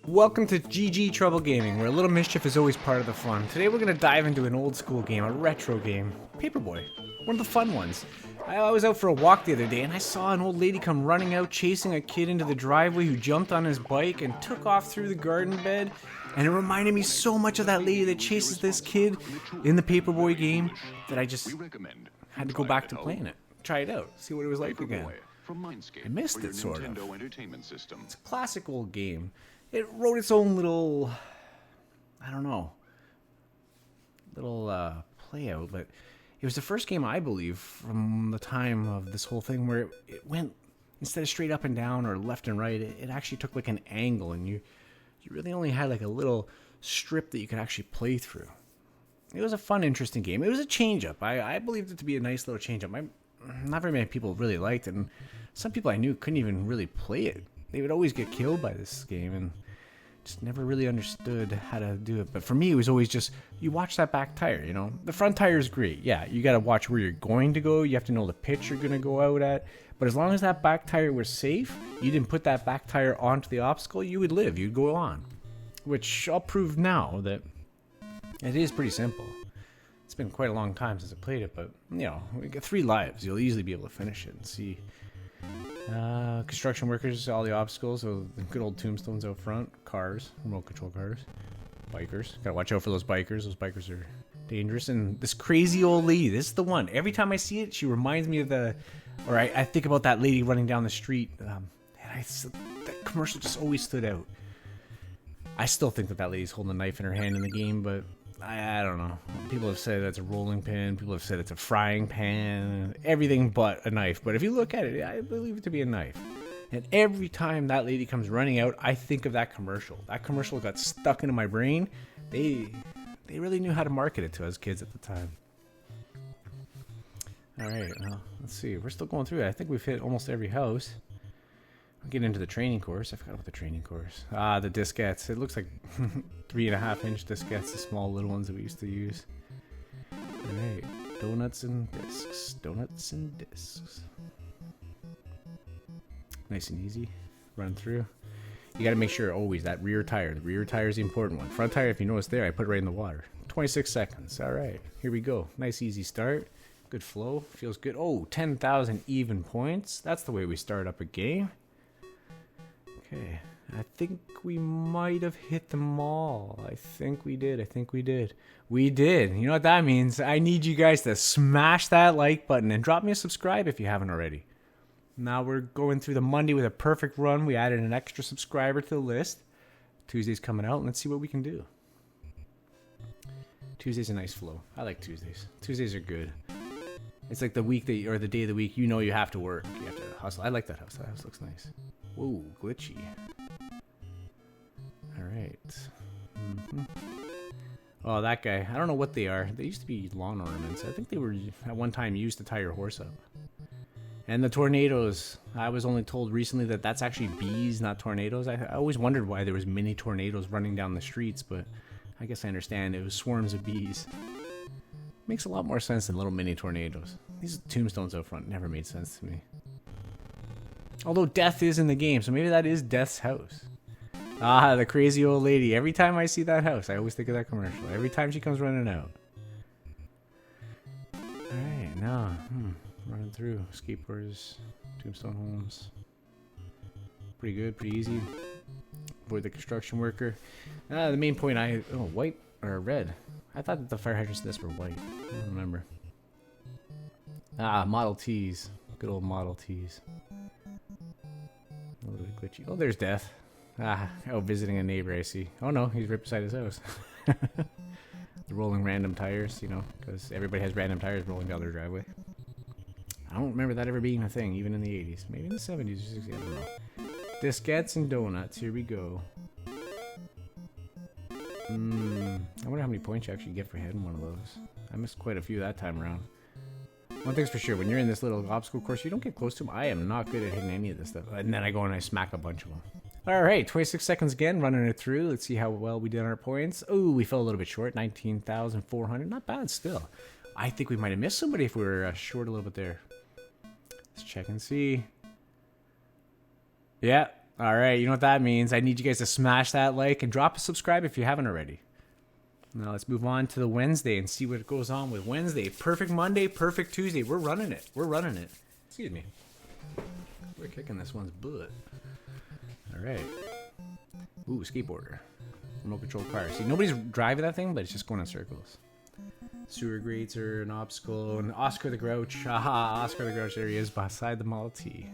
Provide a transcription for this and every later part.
Welcome to GG Trouble Gaming, where a little mischief is always part of the fun. Today we're going to dive into an old school game, a retro game, Paperboy. One of the fun ones. I was out for a walk the other day and I saw an old lady come running out chasing a kid into the driveway who jumped on his bike and took off through the garden bed. And it reminded me so much of that lady that chases this kid in the Paperboy game that I just had to go back to playing it. Try it out, see what it was like again. I missed it, sort of. It's a classic old game. It wrote its own little, I don't know, little play out, but it was the first game, I believe, from the time of this whole thing where it went, instead of straight up and down or left and right, it actually took like an angle, and you really only had like a little strip that you could actually play through. It was a fun, interesting game. It was a change-up. I believed it to be a nice little change-up. Not very many people really liked it, and some people I knew couldn't even really play it. They would always get killed by this game, and just never really understood how to do it. But for me, it was always just, you watch that back tire, you know? The front tire is great. Yeah, you got to watch where you're going to go. You have to know the pitch you're going to go out at. But as long as that back tire was safe, you didn't put that back tire onto the obstacle, you would live. You'd go on. Which I'll prove now that it is pretty simple. It's been quite a long time since I played it, but, you know, we get 3 lives. You'll easily be able to finish it and see. Construction workers, all the obstacles, so the good old tombstones out front, cars, remote control cars, bikers. Gotta watch out for those bikers. Those bikers are dangerous. And this crazy old lady, this is the one. Every time I see it, she reminds me of I think about that lady running down the street. That commercial just always stood out. I still think that lady's holding a knife in her hand in the game, but I don't know. People have said it's a rolling pin. People have said it's a frying pan. Everything but a knife. But if you look at it, I believe it to be a knife. And every time that lady comes running out, I think of that commercial. That commercial got stuck into my brain. They really knew how to market it to us kids at the time. All right, well, let's see. We're still going through it. I think we've hit almost every house. I'll get into the training course. I forgot about the training course. The diskettes. It looks like 3.5-inch diskettes, the small little ones that we used to use. Alright, donuts and discs. Donuts and discs. Nice and easy. Run through. You gotta make sure always that rear tire. The rear tire is the important one. Front tire, if you notice there, I put it right in the water. 26 seconds. Alright, here we go. Nice easy start. Good flow. Feels good. Oh, 10,000 even points. That's the way we start up a game. Okay, I think we might have hit them all. I think we did. We did. You know what that means? I need you guys to smash that like button and drop me a subscribe if you haven't already. Now we're going through the Monday with a perfect run. We added an extra subscriber to the list. Tuesday's coming out, and let's see what we can do. Tuesday's a nice flow. I like Tuesdays. Tuesdays are good. It's like the week or the day of the week you know you have to work. You have to hustle. I like that house. That house looks nice. Whoa, glitchy. Alright. Oh, that guy. I don't know what they are. They used to be lawn ornaments. I think they were at one time used to tie your horse up. And the tornadoes. I was only told recently that that's actually bees, not tornadoes. I always wondered why there was mini tornadoes running down the streets, but I guess I understand. It was swarms of bees. Makes a lot more sense than little mini tornadoes. These tombstones out front never made sense to me. Although death is in the game, so maybe that is Death's house. Ah, the crazy old lady. Every time I see that house, I always think of that commercial. Every time she comes running out. Alright, now, running through. Skateboarders, tombstone homes. Pretty good, pretty easy. Avoid the construction worker. The main point white or red. I thought that the fire hydrants in this were white. I don't remember. Model Ts. Good old Model Ts. A little bit glitchy. Oh, there's Death. Visiting a neighbor, I see. Oh no, he's right beside his house. The rolling random tires, you know, because everybody has random tires rolling down their driveway. I don't remember that ever being a thing, even in the 80s. Maybe in the 70s or 60s, I don't know. Diskettes and donuts, here we go. I wonder how many points you actually get for hitting one of those. I missed quite a few that time around. One thing's for sure, when you're in this little obstacle course, you don't get close to them. I am not good at hitting any of this stuff. And then I go and I smack a bunch of them. Alright, 26 seconds again, running it through. Let's see how well we did on our points. Oh, we fell a little bit short, 19,400. Not bad still. I think we might have missed somebody if we were short a little bit there. Let's check and see. Yeah, All right, you know what that means. I need you guys to smash that like and drop a subscribe if you haven't already. Now let's move on to the Wednesday and see what goes on with Wednesday. Perfect Monday, perfect Tuesday. We're running it. We're running it. Excuse me. We're kicking this one's butt. All right. Ooh, skateboarder. Remote control car. See, nobody's driving that thing, but it's just going in circles. Sewer grates are an obstacle. And Oscar the Grouch. Aha, Oscar the Grouch. There he is beside the Model T.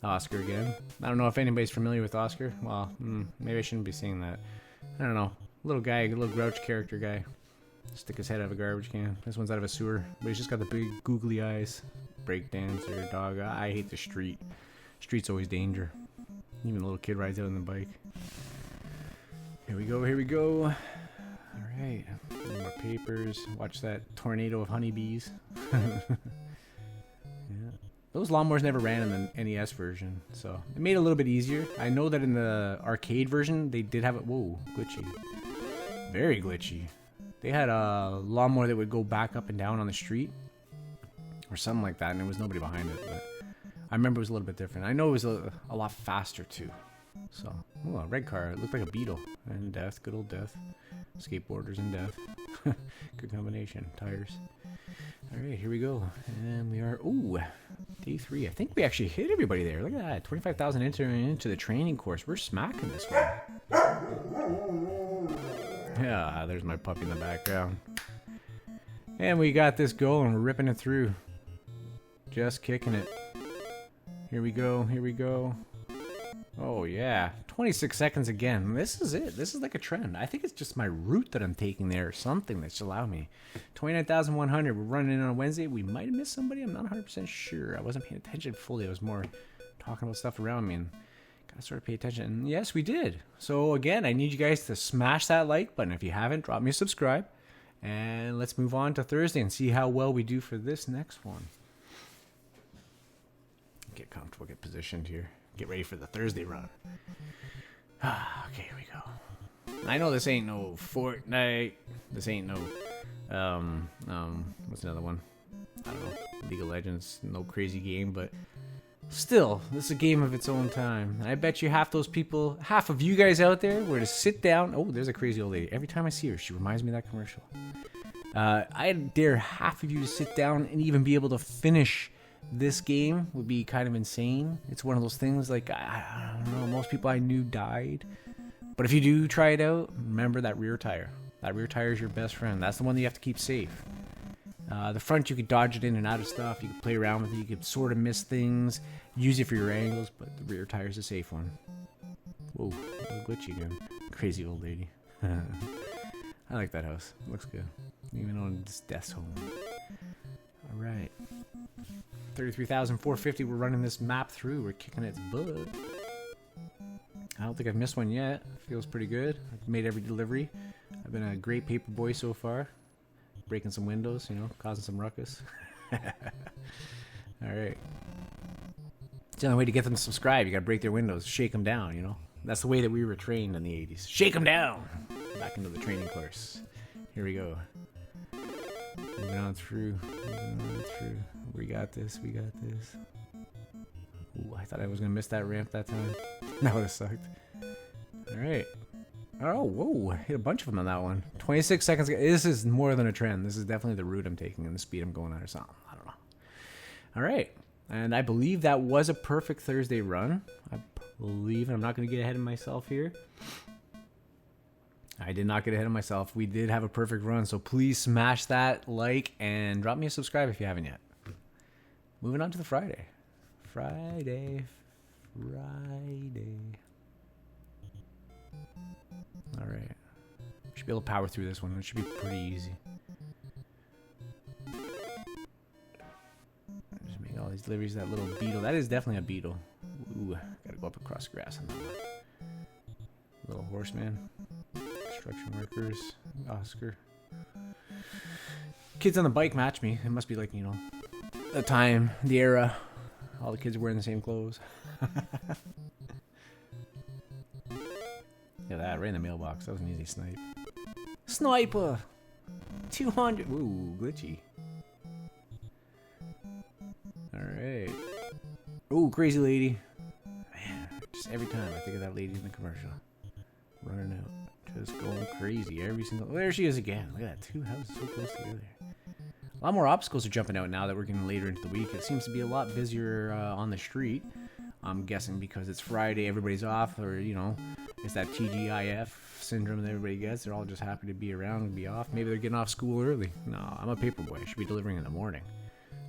Oscar again. I don't know if anybody's familiar with Oscar. Well, maybe I shouldn't be saying that. I don't know. Little guy, little grouch character guy. Stick his head out of a garbage can. This one's out of a sewer, but he's just got the big googly eyes. Breakdancer, dog. I hate the street. Street's always danger. Even a little kid rides out on the bike. Here we go, here we go. Alright. More papers. Watch that tornado of honeybees. Yeah. Those lawnmowers never ran in the NES version, so it made it a little bit easier. I know that in the arcade version, they did have it. Whoa, glitchy. Very glitchy. They had a lawnmower that would go back up and down on the street. Or something like that, and there was nobody behind it, but I remember it was a little bit different. I know it was a lot faster too. So, oh, a red car. It looked like a beetle. And death, good old death. Skateboarders and death. Good combination. Tires. Alright, here we go. And we are, ooh, day 3. I think we actually hit everybody there. Look at that. 25,000 into the training course. We're smacking this one. Yeah, there's my puppy in the background. And we got this going. We're ripping it through. Just kicking it. Here we go. Here we go. Oh, yeah. 26 seconds again. This is it. This is like a trend. I think it's just my route that I'm taking there or something that's allowed me. 29,100. We're running in on Wednesday. We might have missed somebody. I'm not 100% sure. I wasn't paying attention fully. I was more talking about stuff around me and gotta sort of pay attention. And yes, we did. So again, I need you guys to smash that like button. If you haven't, drop me a subscribe. And let's move on to Thursday and see how well we do for this next one. Get comfortable, get positioned here. Get ready for the Thursday run. Okay, here we go. I know this ain't no Fortnite. This ain't no, what's another one? I don't know. League of Legends. No crazy game, but still, this is a game of its own time. And I bet you half those people, half of you guys out there were to sit down. Oh, there's a crazy old lady. Every time I see her, she reminds me of that commercial. I dare half of you to sit down and even be able to finish this game. Would be kind of insane. It's one of those things like, I don't know, most people I knew died. But if you do try it out, remember that rear tire. That rear tire is your best friend. That's the one that you have to keep safe. The front, you could dodge it in and out of stuff. You could play around with it. You could sort of miss things. Use it for your angles, but the rear tire is a safe one. Whoa, a little glitchy again. Crazy old lady. I like that house. Looks good. Even on this death's home. Alright. 33,450. We're running this map through. We're kicking its butt. I don't think I've missed one yet. Feels pretty good. I've made every delivery. I've been a great paper boy so far. Breaking some windows, you know, causing some ruckus. Alright. It's the only way to get them to subscribe. You gotta break their windows, shake them down, you know. That's the way that we were trained in the 80s. Shake them down! Back into the training course. Here we go. Moving on through. We got this, we got this. Ooh, I thought I was gonna miss that ramp that time. That would have sucked. Alright. Oh, whoa. Hit a bunch of them on that one. 26 seconds. This is more than a trend. This is definitely the route I'm taking and the speed I'm going at or something. I don't know. Alright. And I believe that was a perfect Thursday run. I believe. I'm not going to get ahead of myself here. I did not get ahead of myself. We did have a perfect run. So please smash that like and drop me a subscribe if you haven't yet. Moving on to the Friday. Friday. Alright. Should be able to power through this one. It should be pretty easy. Just make all these deliveries. That little beetle. That is definitely a beetle. Ooh, gotta go up across grass on that one. Little horseman. Construction workers. Oscar. Kids on the bike match me. It must be like, you know, the time, the era. All the kids are wearing the same clothes. Yeah, that right in the mailbox. That was an easy snipe. Sniper! 200! Ooh, glitchy. Alright. Ooh, crazy lady. Man, just Every time I think of that lady in the commercial. Running out. Just going crazy every single... Oh, there she is again. Look at that. 2 houses so close together. A lot more obstacles are jumping out now that we're getting later into the week. It seems to be a lot busier on the street. I'm guessing because it's Friday, everybody's off, or, you know, it's that TGIF syndrome that everybody gets. They're all just happy to be around and be off. Maybe they're getting off school early. No, I'm a paperboy. I should be delivering in the morning.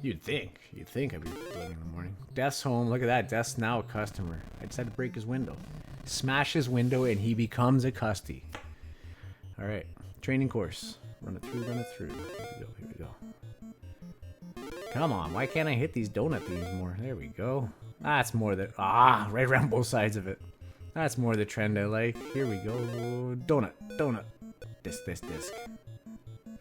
You'd think I'd be delivering in the morning. Death's home. Look at that. Death's now a customer. I just had to break his window. Smash his window and he becomes a custy. All right. Training course. Run it through, run it through. Here we go. Come on, why can't I hit these donut things more? There we go. That's more the... right around both sides of it. That's more the trend I like. Here we go. Donut. Disc.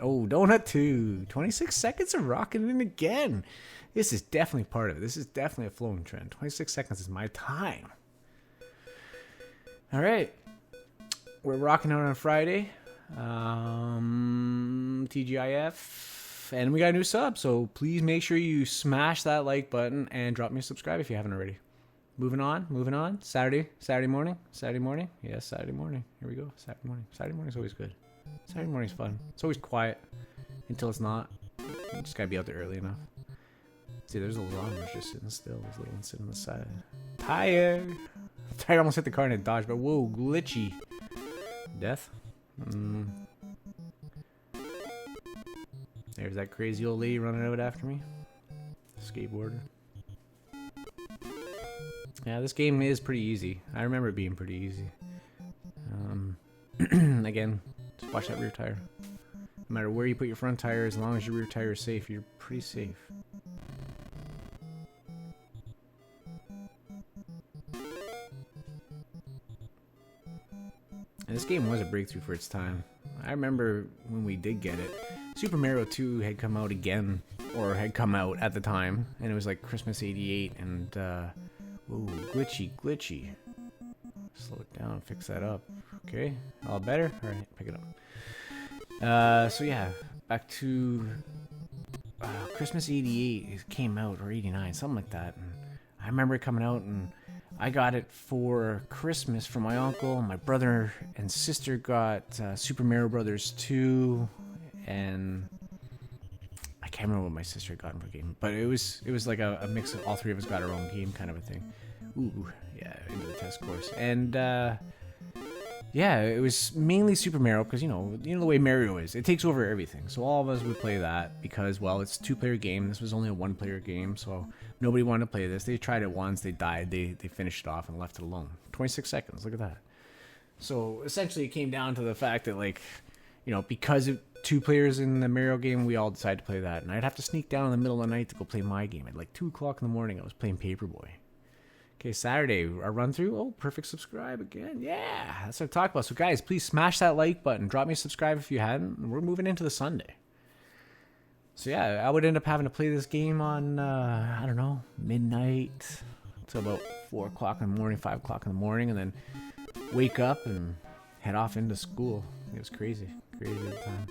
Oh, donut 2. 26 seconds of rocking in again. This is definitely part of it. This is definitely a flowing trend. 26 seconds is my time. All right. We're rocking out on Friday. TGIF. And we got a new sub, so please make sure you smash that like button and drop me a subscribe if you haven't already. Moving on. Saturday morning. Yes, Saturday morning. Here we go. Saturday morning is always good. Saturday morning's fun. It's always quiet until it's not. You just gotta be out there early enough. See, there's a lawnmower just sitting still. There's a little one sitting on the side. Tire almost hit the car and it dodged, but whoa, glitchy. Death? There's that crazy old lady running out after me. Skateboarder. Yeah, this game is pretty easy. I remember it being pretty easy. Again, just watch that rear tire. No matter where you put your front tire, as long as your rear tire is safe, you're pretty safe. And this game was a breakthrough for its time. I remember when we did get it. Super Mario 2 had come out again, or had come out at the time, and it was like Christmas '88, and, ooh, glitchy. Slow it down, fix that up. Okay, all better? Alright, pick it up. So yeah, back to Christmas '88, it came out, or '89, something like that, and I remember it coming out, and I got it for Christmas from my uncle. My brother and sister got Super Mario Brothers 2, and I can't remember what my sister got for a game, but it was like a mix of all three of us got our own game kind of a thing. Ooh, yeah, into the test course. And yeah, it was mainly Super Mario because you know the way Mario is. It takes over everything. So all of us would play that because, well, it's a 2-player game. This was only a 1-player game, so nobody wanted to play this. They tried it once, they died, they finished it off and left it alone. 26 seconds, look at that. So essentially it came down to the fact that, like, you know, because of 2 players in the Mario game, we all decided to play that. And I'd have to sneak down in the middle of the night to go play my game. At like 2 o'clock in the morning, I was playing Paperboy. Okay, Saturday, a run through. Oh, perfect subscribe again. Yeah, that's what I'm talking about. So guys, please smash that like button. Drop me a subscribe if you hadn't. We're moving into the Sunday. So yeah, I would end up having to play this game on, I don't know, midnight to about 4 o'clock in the morning, 5 o'clock in the morning, and then wake up and head off into school. It was crazy at the time.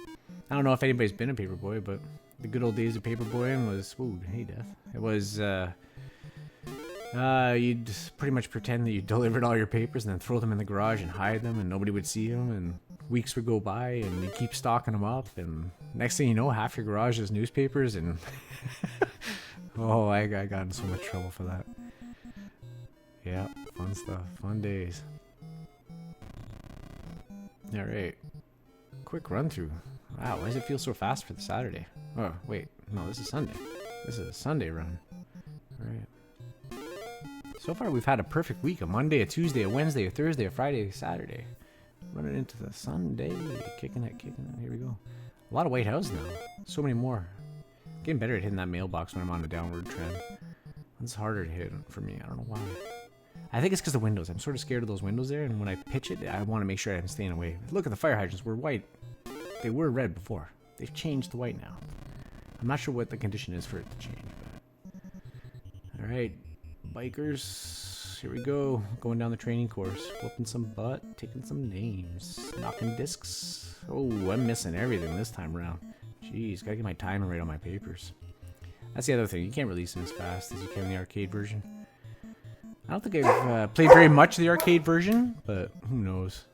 I don't know if anybody's been a Paperboy, but the good old days of Paperboying was, ooh, hey, Death. It was, you'd pretty much pretend that you delivered all your papers and then throw them in the garage and hide them and nobody would see them, and weeks would go by and you keep stocking them up, and next thing you know, half your garage is newspapers, and oh, I got in so much trouble for that. Yeah, fun stuff, fun days. Alright, quick run through. Wow, why does it feel so fast for the Saturday? Oh, wait, no, this is Sunday. This is a Sunday run. Alright. So far we've had a perfect week. A Monday, a Tuesday, a Wednesday, a Thursday, a Friday, a Saturday. Running into the Sunday. Kicking it. Here we go. A lot of white houses now. So many more. Getting better at hitting that mailbox when I'm on a downward trend. It's harder to hit for me. I don't know why. I think it's because of the windows. I'm sort of scared of those windows there, and when I pitch it, I want to make sure I'm staying away. Look at the fire hydrants. We're white. They were red before. They've changed to white now. I'm not sure what the condition is for it to change. But... Alright, bikers. Here we go. Going down the training course. Whooping some butt. Taking some names. Knocking discs. Oh, I'm missing everything this time around. Jeez, gotta get my timing right on my papers. That's the other thing. You can't release them as fast as you can in the arcade version. I don't think I've played very much of the arcade version, but who knows?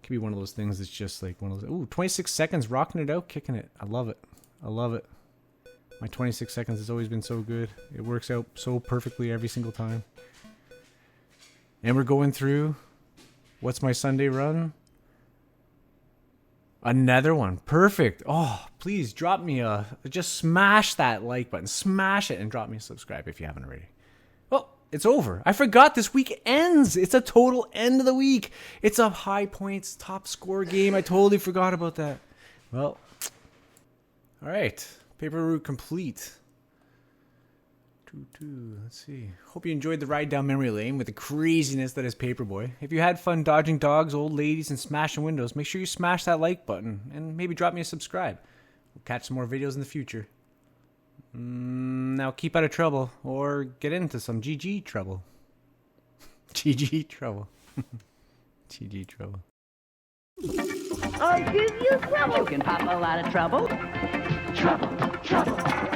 Could be one of those things that's just like one of those. Ooh, 26 seconds, rocking it out, kicking it. I love it. I love it. My 26 seconds has always been so good. It works out so perfectly every single time. And we're going through. What's my Sunday run? Another one. Perfect. Oh, please drop me a... Just smash that like button. Smash it and drop me a subscribe if you haven't already. Well, it's over. I forgot this week ends. It's a total end of the week. It's a high points top score game. I totally forgot about that. Well, all right. Paper route complete. Let's see. Hope you enjoyed the ride down memory lane with the craziness that is Paperboy. If you had fun dodging dogs, old ladies, and smashing windows, make sure you smash that like button and maybe drop me a subscribe. We'll catch some more videos in the future. Now keep out of trouble or get into some GG trouble. GG trouble. GG trouble. I'll give you trouble. You can pop a lot of trouble. Trouble, trouble.